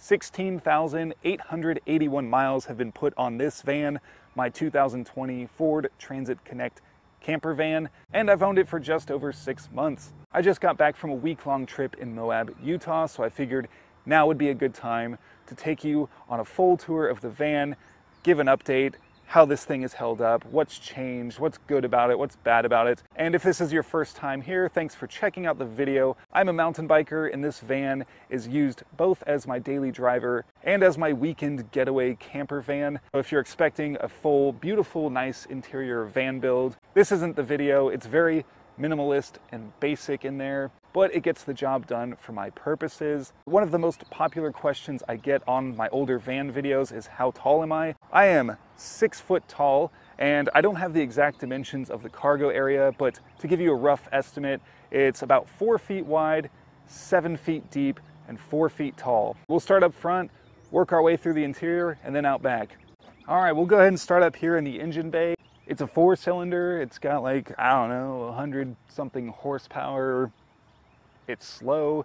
16,881 miles have been put on this van, my 2020 Ford Transit Connect camper van, and I've owned it for just over 6 months. I just got back from a week-long trip in Moab, Utah, so I figured now would be a good time to take you on a full tour of the van, give an update, how this thing is held up, what's changed, what's good about it, what's bad about it. And if this is your first time here, thanks for checking out the video. I'm a mountain biker, and this van is used both as my daily driver and as my weekend getaway camper van. So if you're expecting a full, beautiful, nice interior van build, this isn't the video. It's very minimalist and basic in there, but it gets the job done for my purposes. One of the most popular questions I get on my older van videos is, how tall am I? I am 6 foot tall, and I don't have the exact dimensions of the cargo area, but to give you a rough estimate, it's about 4 feet wide, 7 feet deep, and 4 feet tall. We'll start up front, work our way through the interior, and then out back. All right, we'll go ahead and start up here in the engine bay. It's a 4-cylinder. It's got like, I don't know, 100 something horsepower. It's slow,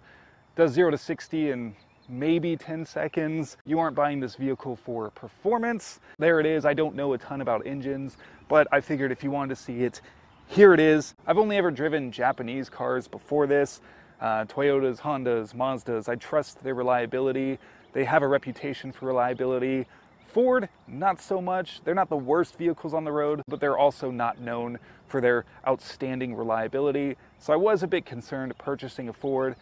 does 0 to 60 in maybe 10 seconds. You aren't buying this vehicle for performance. There it is. I don't know a ton about engines, but I figured if you wanted to see it, here it is. I've only ever driven Japanese cars before this, Toyotas, Hondas, Mazdas. I trust their reliability. They have a reputation for reliability. Ford, not so much. They're not the worst vehicles on the road, but they're also not known for their outstanding reliability. So I was a bit concerned purchasing a Ford,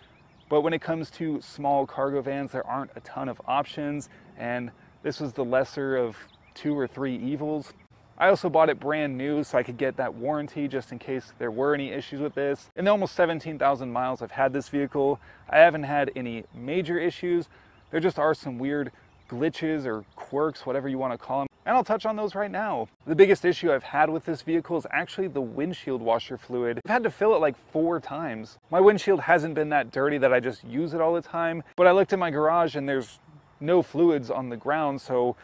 but when it comes to small cargo vans, there aren't a ton of options, and this was the lesser of 2 or 3 evils. I also bought it brand new so I could get that warranty just in case there were any issues with this. In the almost 17,000 miles I've had this vehicle, I haven't had any major issues. There just are some weird glitches or quirks, whatever you want to call them, and I'll touch on those right now. The biggest issue I've had with this vehicle is actually the windshield washer fluid. I've had to fill it like 4 times. My windshield hasn't been that dirty that I just use it all the time, but I looked in my garage and there's no fluids on the ground, so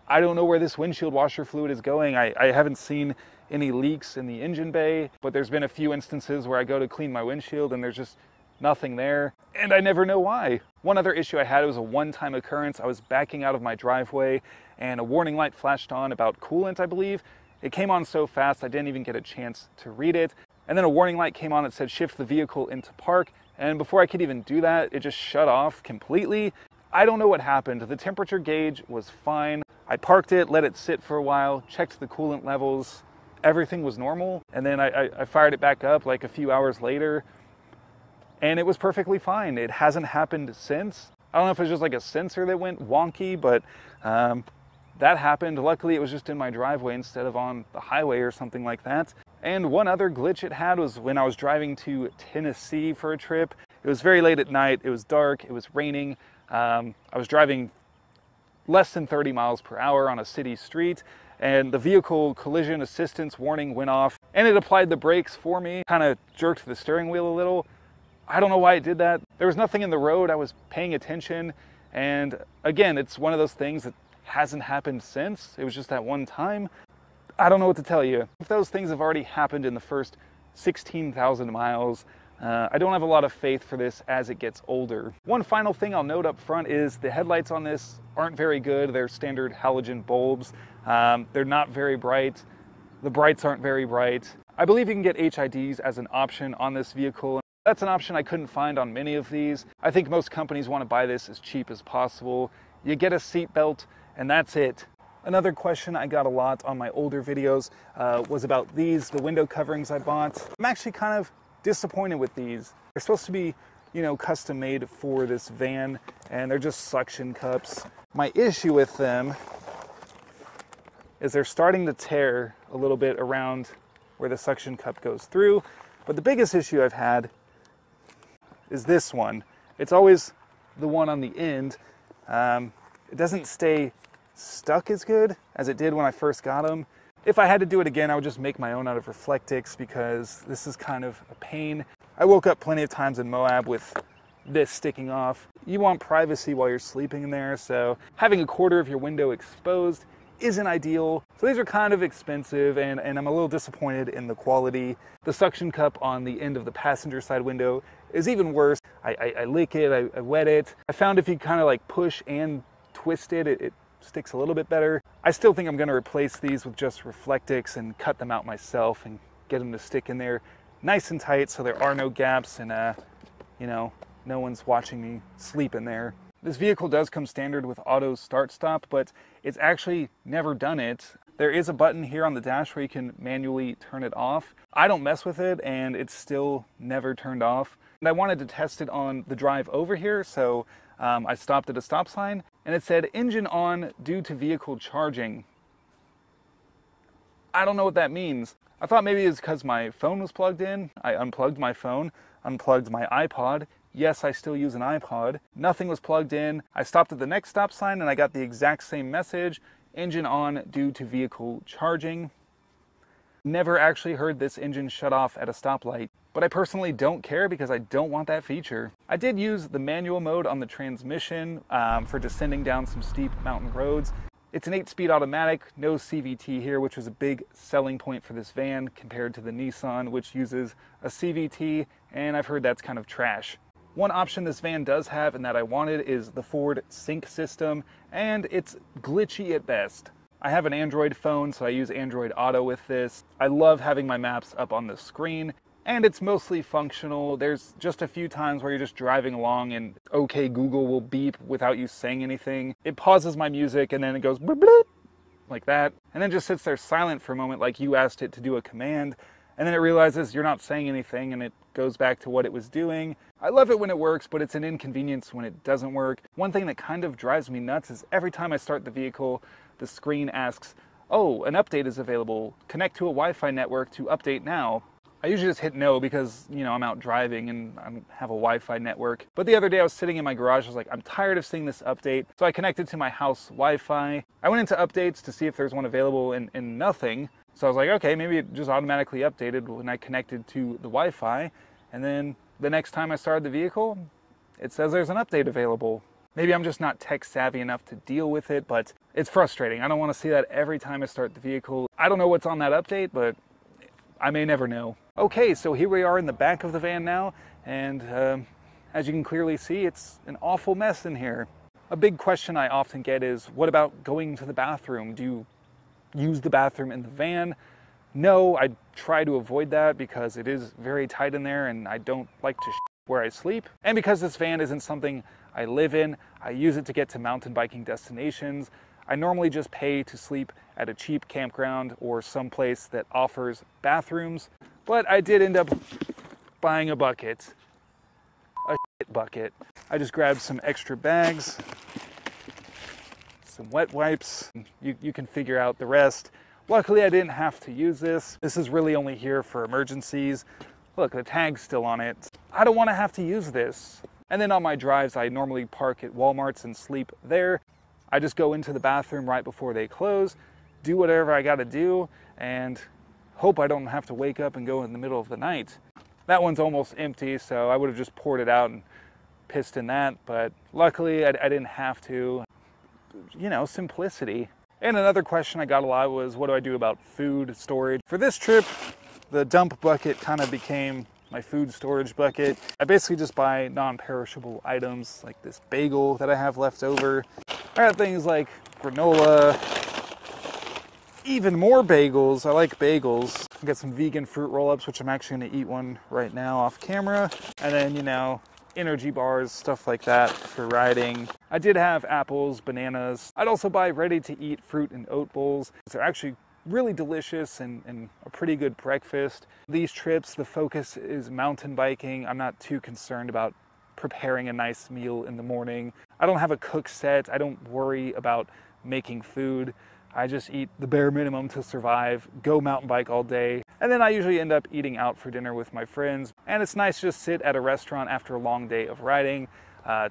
I don't know where this windshield washer fluid is going. I haven't seen any leaks in the engine bay, but there's been a few instances where I go to clean my windshield and there's just nothing there, and I never know why. One other issue I had was a one-time occurrence. I was backing out of my driveway and a warning light flashed on about coolant, I believe. It came on so fast I didn't even get a chance to read it. And then a warning light came on that said shift the vehicle into park, and before I could even do that, it just shut off completely. I don't know what happened. The temperature gauge was fine. I parked it, let it sit for a while, checked the coolant levels. Everything was normal, and then I fired it back up like a few hours later, and it was perfectly fine. It hasn't happened since. I don't know if it's just like a sensor that went wonky, but that happened. Luckily, it was just in my driveway instead of on the highway or something like that. And one other glitch it had was when I was driving to Tennessee for a trip. It was very late at night. It was dark. It was raining. I was driving less than 30 miles per hour on a city street, and the vehicle collision assistance warning went off, and it applied the brakes for me, kind of jerked the steering wheel a little. I don't know why it did that. There was nothing in the road. I was paying attention. And again, it's one of those things that hasn't happened since. It was just that one time. I don't know what to tell you. If those things have already happened in the first 16,000 miles, I don't have a lot of faith for this as it gets older. One final thing I'll note up front is the headlights on this aren't very good. They're standard halogen bulbs. They're not very bright. The brights aren't very bright. I believe you can get HIDs as an option on this vehicle. That's an option I couldn't find on many of these. I think most companies want to buy this as cheap as possible. You get a seat belt, and that's it. Another question I got a lot on my older videos was about these, the window coverings I bought. I'm actually kind of disappointed with these. They're supposed to be, you know, custom made for this van, and they're just suction cups. My issue with them is they're starting to tear a little bit around where the suction cup goes through. But the biggest issue I've had is this one. It's always the one on the end. It doesn't stay stuck as good as it did when I first got them. If I had to do it again, I would just make my own out of Reflectix because this is kind of a pain. I woke up plenty of times in Moab with this sticking off. You want privacy while you're sleeping in there, so having a quarter of your window exposed isn't ideal. So these are kind of expensive, and I'm a little disappointed in the quality. The suction cup on the end of the passenger side window is even worse. I lick it, I wet it. I found if you kind of like push and twist it, it sticks a little bit better. I still think I'm going to replace these with just Reflectix and cut them out myself and get them to stick in there nice and tight so there are no gaps and, you know, no one's watching me sleep in there. This vehicle does come standard with auto start stop, but it's actually never done it. There is a button here on the dash where you can manually turn it off. I don't mess with it and it's still never turned off. And I wanted to test it on the drive over here, so I stopped at a stop sign and it said engine on due to vehicle charging. I don't know what that means. I thought maybe it's because my phone was plugged in. I unplugged my phone, unplugged my iPod. Yes, I still use an iPod. Nothing was plugged in. I stopped at the next stop sign and I got the exact same message. Engine on due to vehicle charging. Never actually heard this engine shut off at a stoplight, but I personally don't care because I don't want that feature. I did use the manual mode on the transmission for descending down some steep mountain roads. It's an 8-speed automatic, no CVT here, which was a big selling point for this van compared to the Nissan, which uses a CVT, and I've heard that's kind of trash. One option this van does have and that I wanted is the Ford Sync system, and it's glitchy at best. I have an Android phone, so I use Android Auto with this. I love having my maps up on the screen, and it's mostly functional. There's just a few times where you're just driving along and OK Google will beep without you saying anything. It pauses my music and then it goes bloop, bloop, like that, and then just sits there silent for a moment like you asked it to do a command, and then it realizes you're not saying anything and it goes back to what it was doing. I love it when it works, but it's an inconvenience when it doesn't work. One thing that kind of drives me nuts is every time I start the vehicle, the screen asks, oh, an update is available. Connect to a Wi-Fi network to update now. I usually just hit no because, you know, I'm out driving and I don't have a Wi-Fi network. But the other day I was sitting in my garage, I was like, I'm tired of seeing this update. So I connected to my house Wi-Fi. I went into updates to see if there's one available and nothing. So I was like, okay, maybe it just automatically updated when I connected to the Wi-Fi. And then the next time I started the vehicle, it says there's an update available. Maybe I'm just not tech savvy enough to deal with it, but it's frustrating. I don't want to see that every time I start the vehicle. I don't know what's on that update, but I may never know. Okay, so here we are in the back of the van now, and as you can clearly see, it's an awful mess in here. A big question I often get is, what about going to the bathroom? Do you use the bathroom in the van? No, I try to avoid that because it is very tight in there and I don't like to where I sleep. And because this van isn't something I live in, I use it to get to mountain biking destinations. I normally just pay to sleep at a cheap campground or someplace that offers bathrooms, but I did end up buying a bucket, a shit bucket. I just grabbed some extra bags, some wet wipes. You can figure out the rest. Luckily, I didn't have to use this. This is really only here for emergencies. Look, the tag's still on it. I don't want to have to use this. And then on my drives, I normally park at Walmarts and sleep there. I just go into the bathroom right before they close, do whatever I gotta do, and hope I don't have to wake up and go in the middle of the night. That one's almost empty, so I would have just poured it out and pissed in that, but luckily I didn't have to. You know, simplicity. And another question I got a lot was, what do I do about food storage? For this trip, the dump bucket kind of became my food storage bucket. I basically just buy non-perishable items like this bagel that I have left over. I got things like granola, even more bagels. I like bagels. I got some vegan fruit roll-ups, which I'm actually gonna eat one right now off camera. And then, you know, energy bars, stuff like that for riding. I did have apples, bananas. I'd also buy ready-to-eat fruit and oat bowls. They're actually really delicious and a pretty good breakfast. These trips, the focus is mountain biking. I'm not too concerned about preparing a nice meal in the morning. I don't have a cook set. I don't worry about making food. I just eat the bare minimum to survive, go mountain bike all day, and then I usually end up eating out for dinner with my friends. And it's nice to just sit at a restaurant after a long day of riding,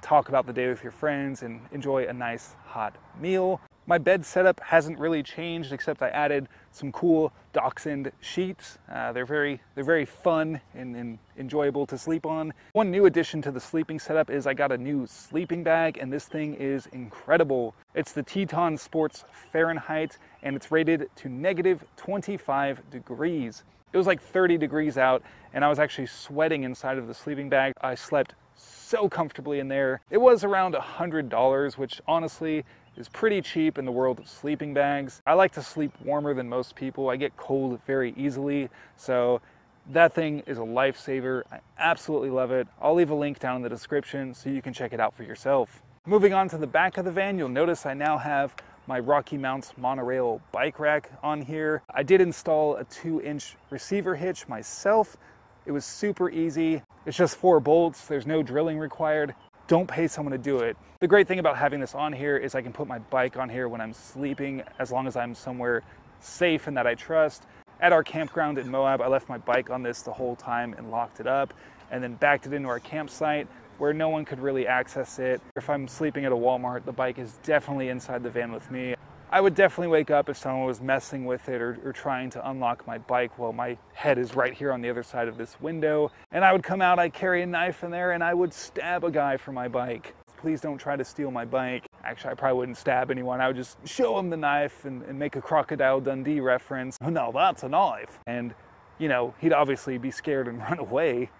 talk about the day with your friends, and enjoy a nice hot meal. My bed setup hasn't really changed, except I added some cool Dachshund sheets. They're very fun and enjoyable to sleep on. One new addition to the sleeping setup is I got a new sleeping bag, and this thing is incredible. It's the Teton Sports Fahrenheit, and it's rated to -25 degrees. It was like 30 degrees out, and I was actually sweating inside of the sleeping bag. I slept so comfortably in there. It was around $100, which honestly is pretty cheap in the world of sleeping bags. I like to sleep warmer than most people. I get cold very easily, so that thing is a lifesaver. I absolutely love it. I'll leave a link down in the description so you can check it out for yourself. Moving on to the back of the van, you'll notice I now have my Rocky Mounts monorail bike rack on here. I did install a 2-inch receiver hitch myself. It was super easy. It's just 4 bolts. There's no drilling required. Don't pay someone to do it. The great thing about having this on here is I can put my bike on here when I'm sleeping, as long as I'm somewhere safe and that I trust. At our campground in Moab, I left my bike on this the whole time and locked it up, and then backed it into our campsite where no one could really access it. If I'm sleeping at a Walmart, the bike is definitely inside the van with me. I would definitely wake up if someone was messing with it or trying to unlock my bike while my head is right here on the other side of this window. And I would come out, I'd carry a knife in there, and I would stab a guy for my bike. Please don't try to steal my bike. Actually, I probably wouldn't stab anyone. I would just show him the knife and make a Crocodile Dundee reference. Oh, no, that's a knife. And, you know, he'd obviously be scared and run away.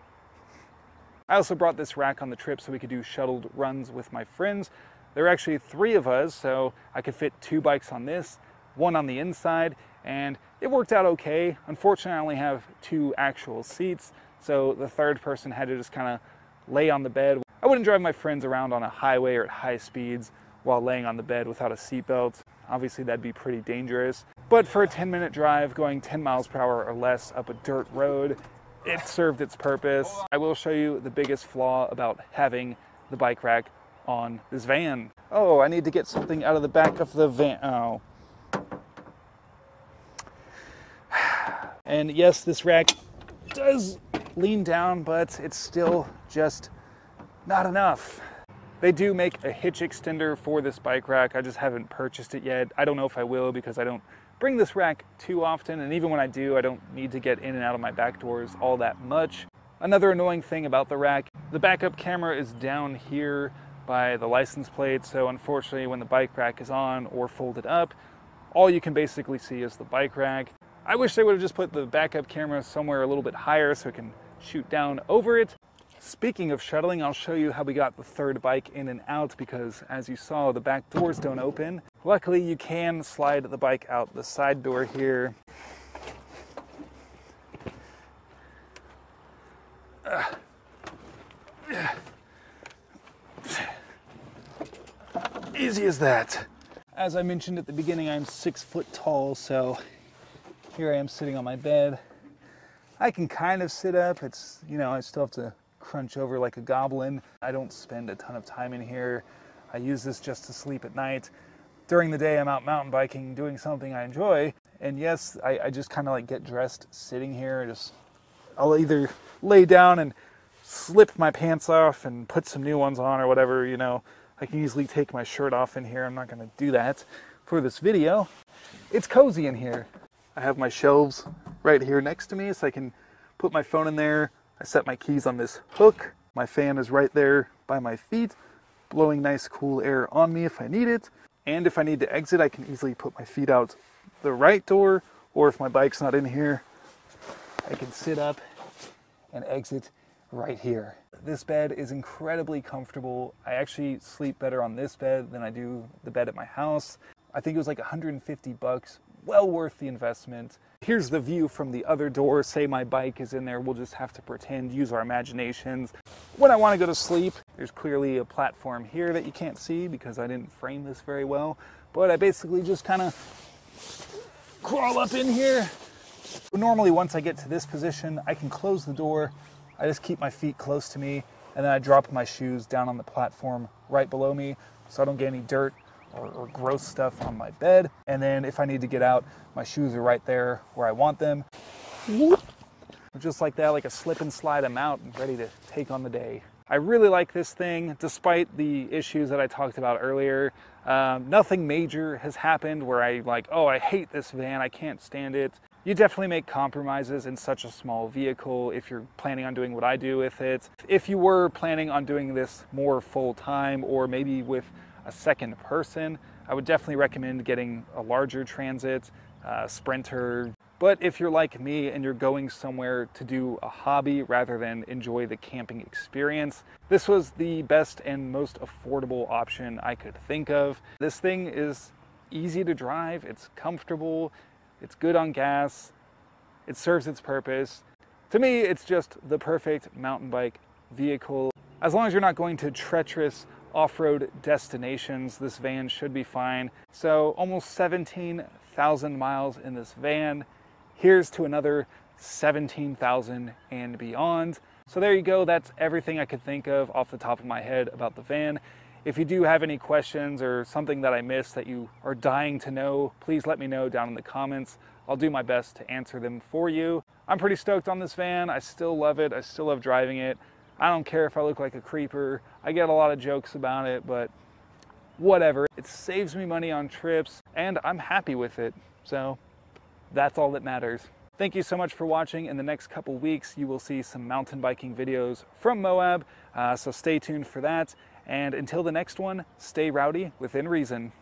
I also brought this rack on the trip so we could do shuttled runs with my friends. There are actually 3 of us, so I could fit 2 bikes on this, 1 on the inside, and it worked out okay. Unfortunately, I only have 2 actual seats, so the third person had to just kind of lay on the bed. I wouldn't drive my friends around on a highway or at high speeds while laying on the bed without a seatbelt. Obviously, that'd be pretty dangerous. But for a 10-minute drive going 10 miles per hour or less up a dirt road, it served its purpose. I will show you the biggest flaw about having the bike rack on this van. Oh, I need to get something out of the back of the van. Oh. And yes, this rack does lean down, but it's still just not enough. They do make a hitch extender for this bike rack. I just haven't purchased it yet. I don't know if I will because I don't bring this rack too often, and even when I do, I don't need to get in and out of my back doors all that much. Another annoying thing about the rack, the backup camera is down here by the license plate, so unfortunately when the bike rack is on or folded up, all you can basically see is the bike rack. I wish they would have just put the backup camera somewhere a little bit higher so it can shoot down over it. Speaking of shuttling, I'll show you how we got the third bike in and out, because as you saw, the back doors don't open. Luckily, you can slide the bike out the side door here. Easy as that. As I mentioned at the beginning, I'm 6 foot tall, so here I am sitting on my bed. I can kind of sit up. It's, you know, I still have to crunch over like a goblin. I don't spend a ton of time in here. I use this just to sleep at night. During the day, I'm out mountain biking, doing something I enjoy. And yes, I just kind of like get dressed sitting here. I'll either lay down and slip my pants off and put some new ones on or whatever, you know. I can easily take my shirt off in here. I'm not going to do that for this video. It's cozy in here. I have my shelves right here next to me so I can put my phone in there. I set my keys on this hook. My fan is right there by my feet, blowing nice cool air on me if I need it. And if I need to exit, I can easily put my feet out the right door, or if my bike's not in here, I can sit up and exit right here. This bed is incredibly comfortable. I actually sleep better on this bed than I do the bed at my house. I think it was like $150, well worth the investment. Here's the view from the other door. Say my bike is in there, we'll just have to pretend, use our imaginations. When I want to go to sleep, there's clearly a platform here that you can't see because I didn't frame this very well, but I basically just kind of crawl up in here. Normally, once I get to this position, I can close the door. I just keep my feet close to me, and then I drop my shoes down on the platform right below me so I don't get any dirt or gross stuff on my bed. And then if I need to get out, my shoes are right there where I want them. Just like that, like a slip and slide, I'm out and ready to take on the day. I really like this thing, despite the issues that I talked about earlier. Nothing major has happened where oh, I hate this van, I can't stand it. You definitely make compromises in such a small vehicle if you're planning on doing what I do with it. If you were planning on doing this more full-time or maybe with a second person, I would definitely recommend getting a larger Transit, Sprinter. But if you're like me and you're going somewhere to do a hobby rather than enjoy the camping experience, this was the best and most affordable option I could think of. This thing is easy to drive, it's comfortable, it's good on gas, it serves its purpose. To me, it's just the perfect mountain bike vehicle. As long as you're not going to treacherous off-road destinations, this van should be fine. So almost 17,000 miles in this van. Here's to another 17,000 and beyond. So there you go, that's everything I could think of off the top of my head about the van. If you do have any questions or something that I missed that you are dying to know, please let me know down in the comments. I'll do my best to answer them for you. I'm pretty stoked on this van. I still love it. I still love driving it. I don't care if I look like a creeper. I get a lot of jokes about it, but whatever. It saves me money on trips and I'm happy with it. So that's all that matters. Thank you so much for watching. In the next couple weeks, you will see some mountain biking videos from Moab, so stay tuned for that. And until the next one, stay rowdy within reason.